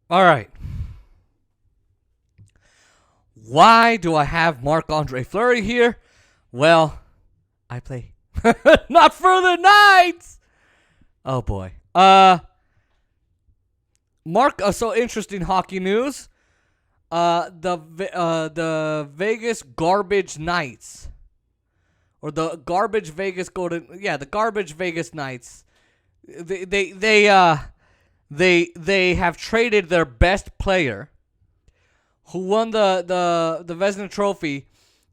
All right. Why do I have Marc-Andre Fleury here? Well, I play not for the Knights. Oh boy. So interesting hockey news. The Vegas Garbage Knights, or the Garbage Vegas the Garbage Vegas Knights. They have traded their best player, who won the Vezina Trophy,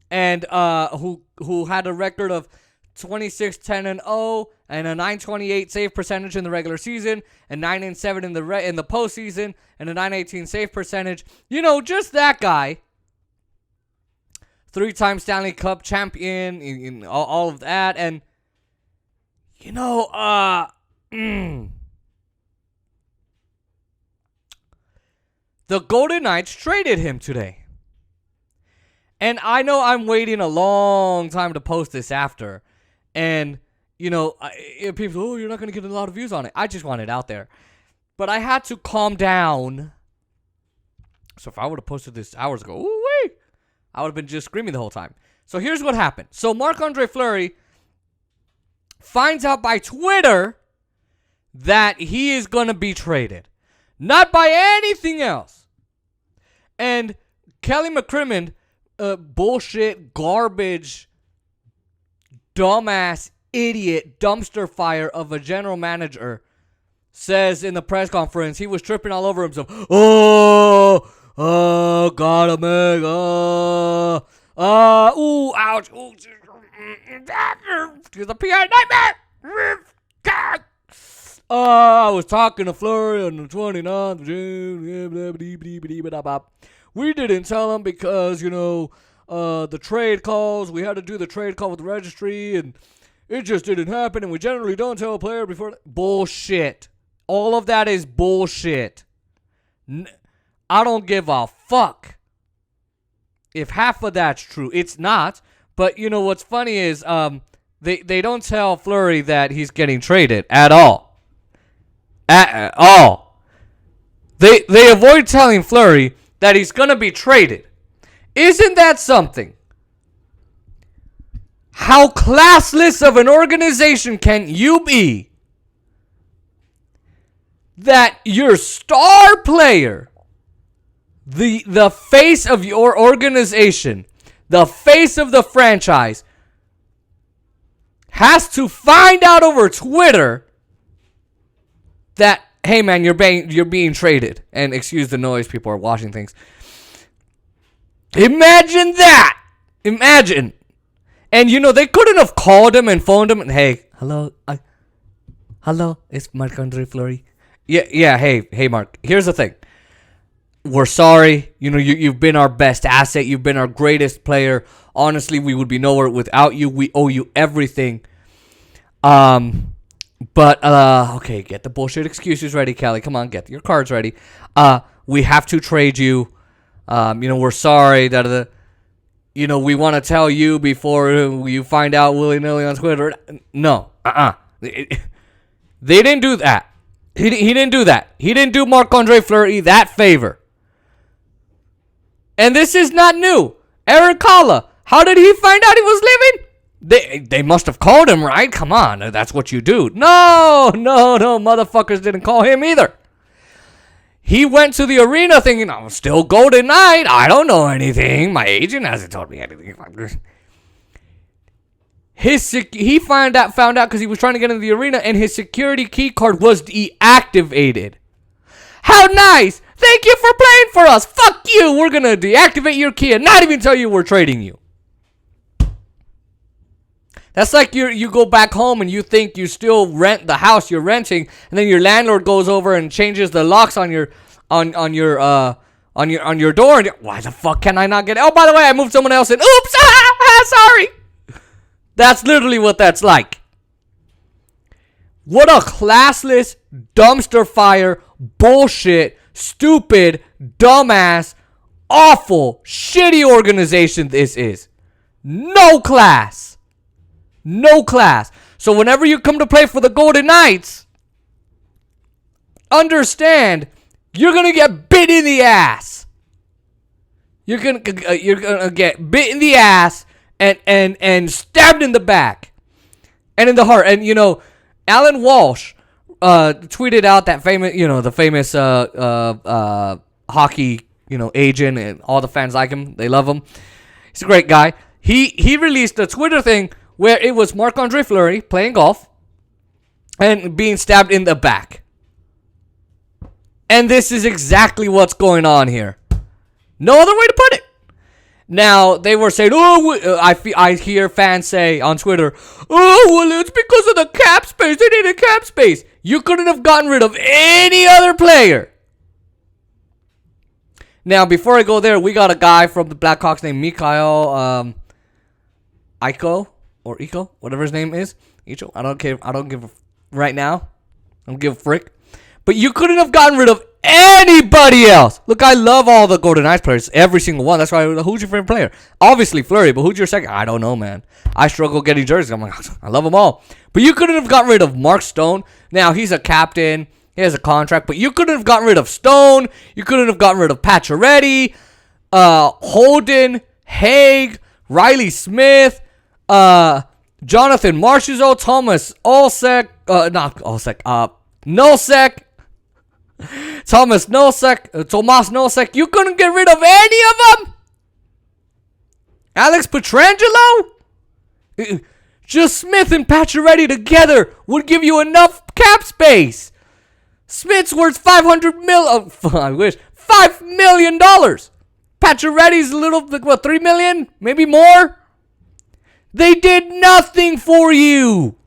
and who had a record of 26-10-0 and a 928 save percentage in the regular season, and 9-7 in the postseason, and a 918 save percentage. You know, just that guy. 3-time Stanley Cup champion, in all of that, and you know, the Golden Knights traded him today. And I know I'm waiting a long time to post this after. And, you know, people, oh, you're not going to get a lot of views on it. I just want it out there. But I had to calm down. So if I would have posted this hours ago, ooh-wee, I would have been just screaming the whole time. So here's what happened. So Marc-Andre Fleury finds out by Twitter that he is going to be traded. Not by anything else. And Kelly McCrimmon, bullshit, garbage, dumbass, idiot, dumpster fire of a general manager, says in the press conference he was tripping all over himself. Gotta make, ooh, ouch, ooh, the PI nightmare. God. I was talking to Fleury on the 29th of June. We didn't tell him because, you know, the trade calls. We had to do the trade call with the registry, and it just didn't happen, and we generally don't tell a player before. Bullshit. All of that is bullshit. I don't give a fuck if half of that's true. It's not. But, you know, what's funny is they don't tell Fleury that he's getting traded at all. At all. They avoid telling Fleury that he's going to be traded. Isn't that something? How classless of an organization can you be that your star player, the face of your organization, the face of the franchise, has to find out over Twitter that, hey man, you're being traded. And excuse the noise, people are watching things. Imagine that. Imagine. And you know, they couldn't have called him and phoned him and, hey, hello, it's Marc-Andre Fleury. Yeah, hey Mark, here's the thing. We're sorry. You know, you've been our best asset. You've been our greatest player. Honestly, we would be nowhere without you. We owe you everything. But, okay, get the bullshit excuses ready, Kelly. Come on, get your cards ready. We have to trade you. You know, we're sorry that you know, we want to tell you before you find out willy-nilly on Twitter. No, They didn't do that. He didn't do that. He didn't do Marc-Andre Fleury that favor. And this is not new. Eric Kalla, how did he find out he was leaving? They must have called him, right? Come on, that's what you do. No, motherfuckers didn't call him either. He went to the arena thinking, I'm still Golden Knight. I don't know anything. My agent hasn't told me anything. He found out because he was trying to get into the arena, and his security key card was deactivated. How nice! Thank you for playing for us. Fuck you. We're gonna deactivate your key and not even tell you we're trading you. That's like you go back home and you think you still rent the house you're renting, and then your landlord goes over and changes the locks on your door. And why the fuck can I not get it? Oh, by the way, I moved someone else in. Oops, sorry. That's literally what that's like. What a classless, dumpster fire, bullshit, stupid, dumbass, awful, shitty organization this is. No class. No class. So whenever you come to play for the Golden Knights, understand You're gonna get bit in the ass. You're gonna get bit in the ass and stabbed in the back and in the heart. And Alan Walsh tweeted out that famous hockey agent, and all the fans like him. They love him. He's a great guy. He released a Twitter thing where it was Marc-Andre Fleury playing golf and being stabbed in the back. And this is exactly what's going on here. No other way to put it. Now, they were saying, I hear fans say on Twitter, it's because of the cap space. They needed cap space. You couldn't have gotten rid of any other player. Now, before I go there, we got a guy from the Blackhawks named Mikhail Iko, whatever his name is. Icho, I don't care. I don't give a right now. I don't give a frick. But you couldn't have gotten rid of anybody else. Look, I love all the Golden Knights players, every single one. That's why. Who's your favorite player? Obviously Fleury, but who's your second? I don't know, man. I struggle getting jerseys. I'm like, I love them all. But you couldn't have gotten rid of Mark Stone. Now he's a captain. He has a contract, but you couldn't have gotten rid of Stone. You couldn't have gotten rid of Pacioretty, Holden, Haig, Riley Smith, Jonathan Marchessault, Thomas Olsek, Nosek. Tomas Nosek. You couldn't get rid of any of them? Alex Pietrangelo? Just Smith and Pacioretty together would give you enough cap space. Smith's worth $5 million. Pacioretty's a little, $3 million? Maybe more? They did nothing for you.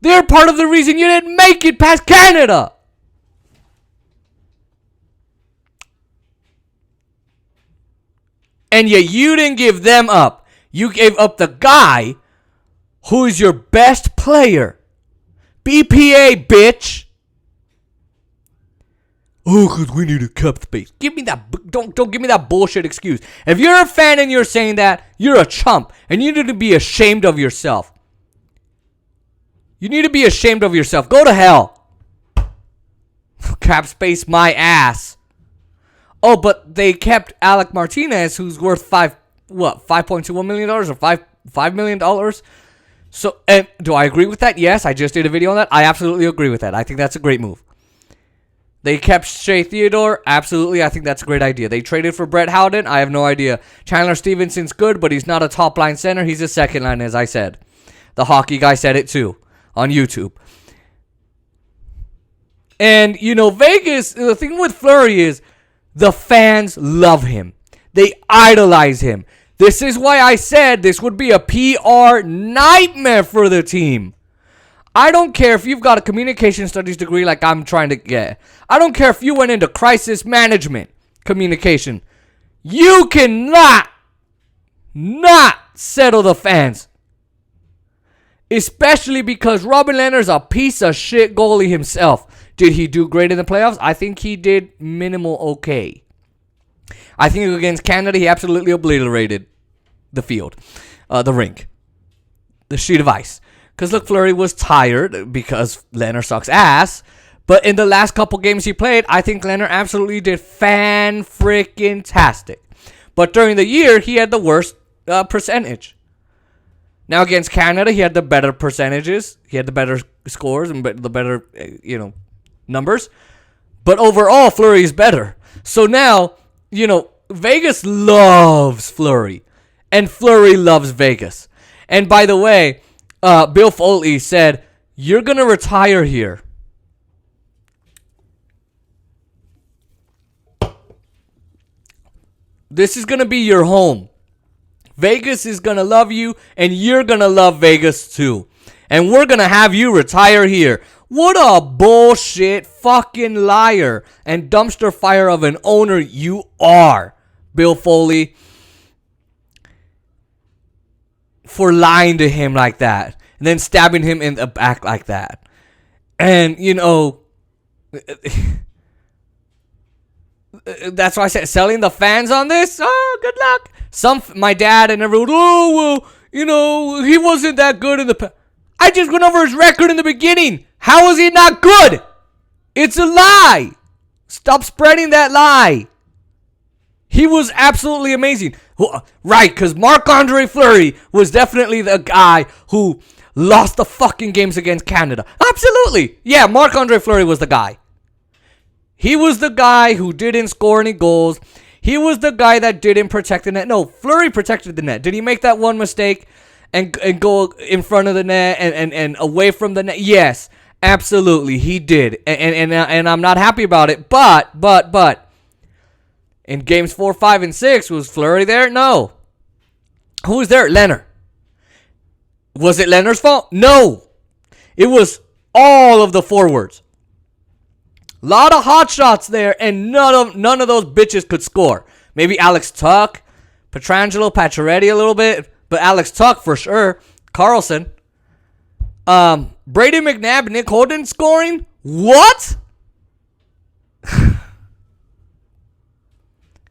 They're part of the reason you didn't make it past Canada. And yet you didn't give them up. You gave up the guy who is your best player. BPA, bitch. Because we need a cap space. Give me that. Don't give me that bullshit excuse. If you're a fan and you're saying that, you're a chump. And you need to be ashamed of yourself. You need to be ashamed of yourself. Go to hell. Cap space my ass. Oh, but they kept Alec Martinez, who's worth $5.21 million or $5 million. So, and do I agree with that? Yes, I just did a video on that. I absolutely agree with that. I think that's a great move. They kept Shea Theodore. Absolutely, I think that's a great idea. They traded for Brett Howden. I have no idea. Chandler Stevenson's good, but he's not a top line center. He's a second line, as I said. The hockey guy said it too on YouTube. And, Vegas, the thing with Fleury is the fans love him. They idolize him. This is why I said this would be a PR nightmare for the team. I don't care if you've got a communication studies degree like I'm trying to get. I don't care if you went into crisis management communication. You cannot not settle the fans. Especially because Robin Lehner's a piece of shit goalie himself. Did he do great in the playoffs? I think he did minimal okay. I think against Canada, he absolutely obliterated the field, the rink, the sheet of ice. Because, look, Fleury was tired because Lehner sucks ass. But in the last couple games he played, I think Lehner absolutely did fan-freaking-tastic. But during the year, he had the worst percentage. Now, against Canada, he had the better percentages. He had the better scores and the better, numbers. But overall, Fleury is better. So now, Vegas loves Fleury. And Fleury loves Vegas. And by the way, Bill Foley said, you're going to retire here. This is going to be your home. Vegas is going to love you, and you're going to love Vegas too. And we're going to have you retire here. What a bullshit fucking liar and dumpster fire of an owner you are, Bill Foley, for lying to him like that and then stabbing him in the back like that. And, that's why I said selling the fans on this. Oh, good luck. My dad and everyone. He wasn't that good in the. I just went over his record in the beginning. How is he not good? It's a lie. Stop spreading that lie. He was absolutely amazing. Right, because Marc-Andre Fleury was definitely the guy who lost the fucking games against Canada. Absolutely. Yeah, Marc-Andre Fleury was the guy. He was the guy who didn't score any goals. He was the guy that didn't protect the net. No, Fleury protected the net. Did he make that one mistake and go in front of the net and away from the net? Yes, absolutely, he did. And I'm not happy about it. But in games 4, 5, and 6, was Fleury there? No. Who was there? Leonard. Was it Leonard's fault? No. It was all of the forwards. A lot of hot shots there, and none of those bitches could score. Maybe Alex Tuck, Pietrangelo, Pacioretty a little bit, but Alex Tuck for sure. Carlson. Brady McNabb, Nick Holden scoring? What?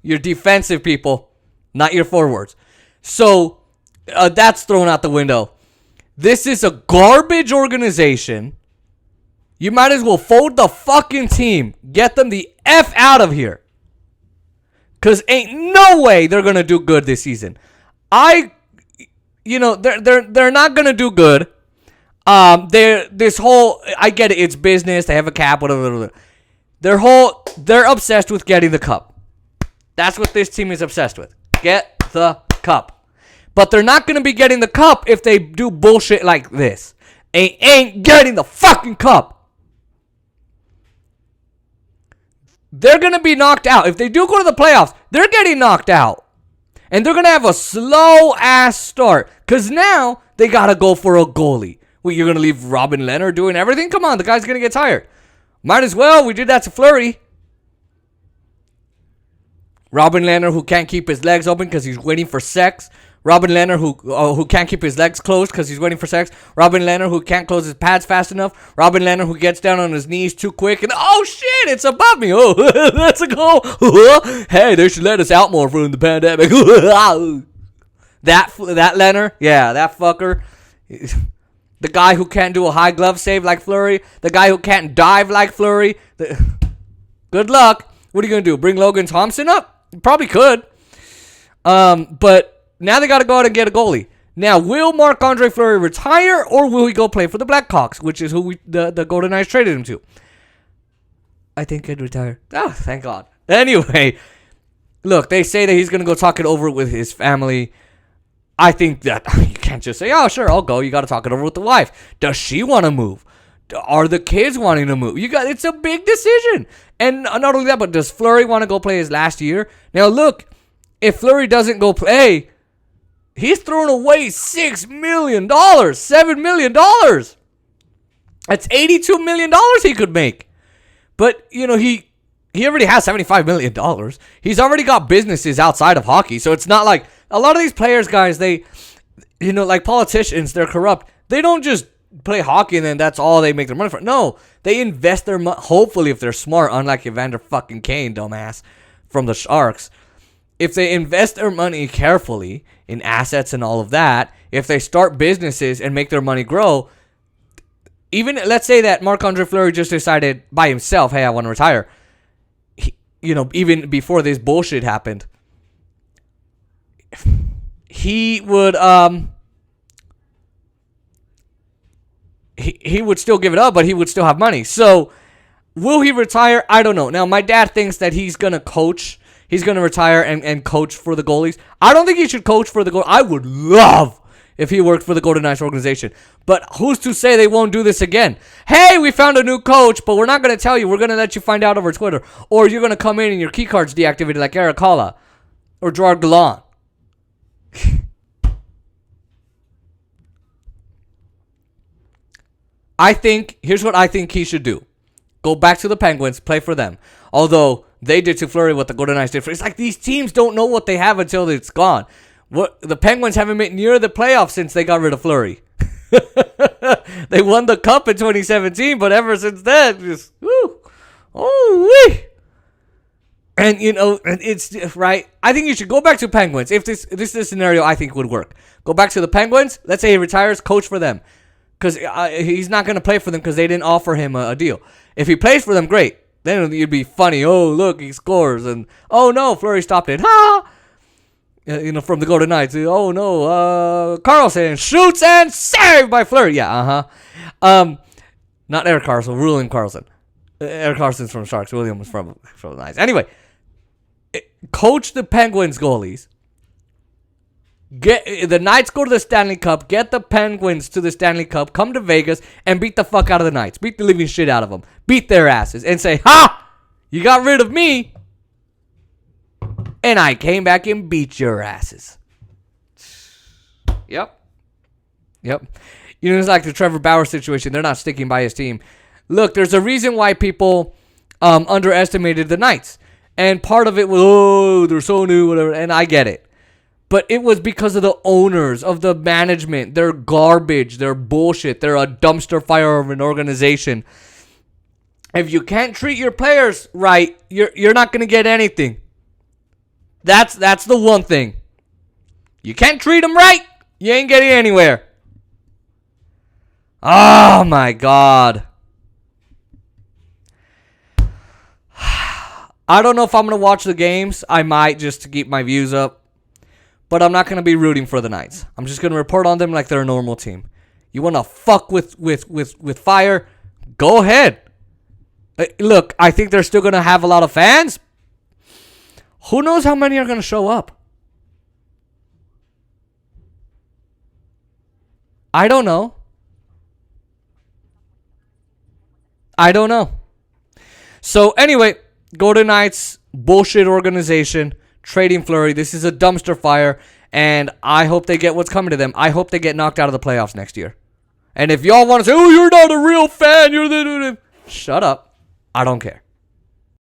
Your defensive people, not your forwards. So, that's thrown out the window. This is a garbage organization. You might as well fold the fucking team. Get them the F out of here. Because ain't no way they're going to do good this season. They're not going to do good. I get it, it's business. They have a cap, whatever. They're obsessed with getting the cup. That's what this team is obsessed with. Get the cup. But they're not going to be getting the cup if they do bullshit like this. They ain't getting the fucking cup. They're going to be knocked out. If they do go to the playoffs, they're getting knocked out. And they're going to have a slow-ass start. Because now they got to go for a goalie. Well, you're going to leave Robin Lehner doing everything? Come on, the guy's going to get tired. Might as well. We did that to Fleury. Robin Lehner, who can't keep his legs open because he's waiting for sex. Robin Lehner, who can't keep his legs closed because he's waiting for sex. Robin Lehner, who can't close his pads fast enough. Robin Lehner, who gets down on his knees too quick. And, oh, shit, it's above me. Oh, that's a goal. Hey, they should let us out more from the pandemic. That Lehner, yeah, that fucker. The guy who can't do a high glove save like Fleury. The guy who can't dive like Fleury. Good luck. What are you going to do? Bring Logan Thompson up? Probably could. But now they got to go out and get a goalie. Now, will Marc-Andre Fleury retire or will he go play for the Blackhawks, which is who the Golden Knights traded him to? I think he'd retire. Oh, thank God. Anyway, look, they say that he's going to go talk it over with his family. I think that you can't just say, oh, sure, I'll go. You got to talk it over with the wife. Does she want to move? Are the kids wanting to move? It's a big decision. And not only that, but does Fleury want to go play his last year? Now, look, if Fleury doesn't go play, he's throwing away $6 million, $7 million. That's $82 million he could make. But, he already has $75 million. He's already got businesses outside of hockey. So it's not like a lot of these players, guys, they, like politicians, they're corrupt. They don't just play hockey and then that's all they make their money for. No, they invest their money, hopefully if they're smart, unlike Evander fucking Kane, dumbass, from the Sharks. If they invest their money carefully in assets and all of that, if they start businesses and make their money grow, even let's say that Marc-Andre Fleury just decided by himself, hey, I want to retire. Even before this bullshit happened, he would he would still give it up, but he would still have money. So will he retire? I don't know. Now, my dad thinks that he's going to coach. He's going to retire and coach for the goalies. I don't think he should coach for the goalies. I would love if he worked for the Golden Knights organization. But who's to say they won't do this again? Hey, we found a new coach, but we're not going to tell you. We're going to let you find out over Twitter. Or you're going to come in and your key card's deactivated like Eric Halla or Gerard Gallant. Here's what I think he should do. Go back to the Penguins, play for them. Although they did to Fleury what the Golden Knights did for. It's like these teams don't know what they have until it's gone. The Penguins haven't made near the playoffs since they got rid of Fleury. They won the cup in 2017, but ever since then, just wee. And it's right. I think you should go back to Penguins. If this is a scenario I think would work. Go back to the Penguins. Let's say he retires, coach for them. Because he's not going to play for them because they didn't offer him a deal. If he plays for them, great. Then it'd be funny. Oh, look, he scores. And, oh, no, Fleury stopped it. Ha! From the Golden Knights. Oh, no, Carlson shoots and saved by Fleury. Yeah, not Eric Carlson, William Carlson. Eric Carson's from Sharks. William was from the Knights. Anyway, coach the Penguins goalies. Get the Knights go to the Stanley Cup. Get the Penguins to the Stanley Cup. Come to Vegas and beat the fuck out of the Knights. Beat the living shit out of them. Beat their asses and say, "Ha! You got rid of me, and I came back and beat your asses." Yep. It's like the Trevor Bauer situation. They're not sticking by his team. Look, there's a reason why people underestimated the Knights. And part of it was, oh, they're so new, whatever. And I get it. But it was because of the owners, of the management. They're garbage. They're bullshit. They're a dumpster fire of an organization. If you can't treat your players right, you're not going to get anything. That's the one thing. You can't treat them right, you ain't getting anywhere. Oh, my God. I don't know if I'm going to watch the games. I might, just to keep my views up. But I'm not going to be rooting for the Knights. I'm just going to report on them like they're a normal team. You want to fuck with fire? Go ahead. Look, I think they're still going to have a lot of fans. Who knows how many are going to show up? I don't know. So anyway, Golden Knights, bullshit organization, trading Fleury. This is a dumpster fire, and I hope they get what's coming to them. I hope they get knocked out of the playoffs next year. And if y'all want to say, oh, you're not a real fan, shut up. I don't care.